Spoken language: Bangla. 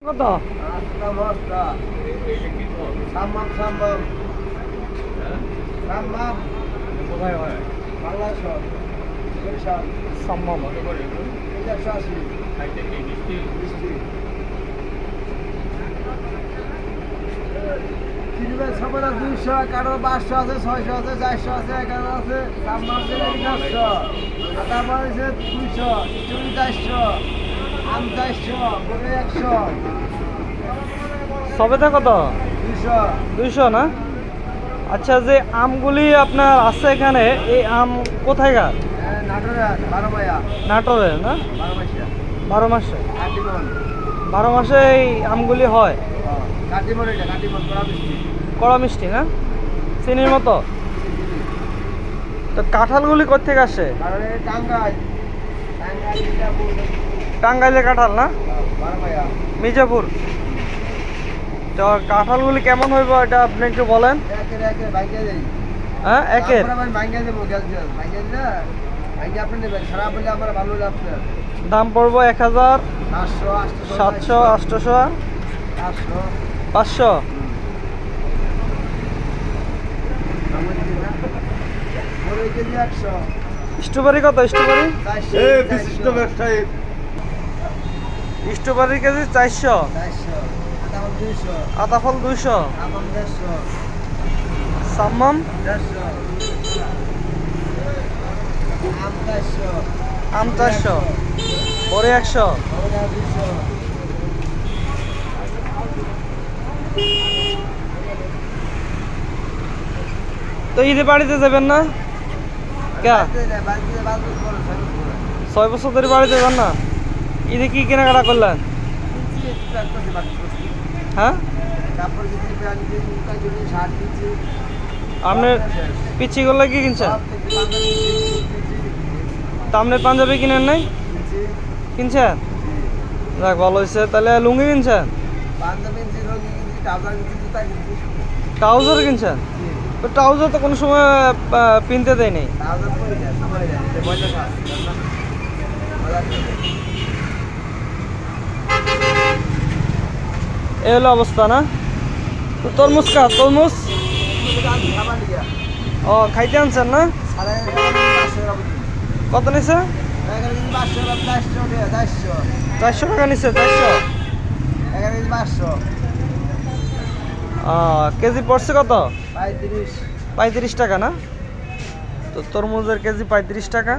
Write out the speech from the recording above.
কত? সবার 200, কারো 500 আছে, 600 আছে, 400 আছে, 11 আছে, সাম্মাম 400, তারপর হচ্ছে 200, 400, আম 400, গরু 100, সবেদা কত? 200, 200 না? আচ্ছা, যে আমগুলি আপনার আছে এখানে, এই আম কোথায়কার? নাটোরের 12 মায়া, নাটোরের না? 12 মাসিয়া, 12 মাসে? কাটিমন, 12 মাসে এই আমগুলি হয়? কাটিমন, এটা কাটিমন, কড়া মিষ্টি, কড়া মিষ্টি না? চিনির মতো? তো কাঁঠালগুলি কোথেকে আসে? কারণ এই টাঙ্গাইল, মিঠাপুর, টাঙ্গাইলের কাঁঠাল না? 12 মায়া, মির্জাপুর। তো কাঁঠালগুলি কেমন হইব এটা আপনি একটু বলেন। একের ভাইকে দেই, হ্যাঁ, একের আমরা ভাইকে দেবো, গ্যাস ভাইকে দিলে ভাইকে আপনি নেবেন, খারাপ হলে আমার ভালো হলে আপনার দাম পড়বো 1000, 500, 700, 800, 500, 500। কেজি 100, স্ট্রবেরি কত? স্ট্রবেরি 400, স্ট্রবেরি কেজি 400, 400, আদাম 200, আতাফল 200, আমন 150, সাম্মাম 150, আম 400, আম 400, পরে 100। ওরা 200, তো ঈদে বাড়িতে যাবেন না? কে? বাড়িতে 6 বছর ধরে বাড়িতে যান না? ঈদে কি কেনাকাটা করলেন? হ্যাঁ, কাপড় কিনছি, প্যান্ট কিনছি, জুতা কিনছি, শার্ট কিনছি, আপনার পিচ্ছি করলে কি কিনছেন? সব কিনছি, পাঞ্জাবি কিনছি, তা আপনি পাঞ্জাবি কিনেন নাই? কিনছি, কিনছেন? যাক, ভালো হয়েছে। তাহলে লুঙ্গি কিনছেন? পাঞ্জাবি কিনছি, রঙি কিনছি, ট্রাউজার কিনছি, জুতা কিনছি, ট্রাউজার কিনছেন? তো ট্রাউজার তো কোনো সময় পিনতে দেয়নি। ট্রাউজার পরে যায়, পরে যায়, মজা খাস, মজা খাস। এই হলো অবস্থা না? তো তরমুজ কা তরমুজ খাবার লিয়া ও খাইতে আনছেন না? 550 টাকা কত নিছে? 500 টাকা, 400, 400 টাকা নিছে। 400 500, কেজি পড়ছে কত? 35, 35 টাকা না? তো তরমুজের কেজি 35 টাকা।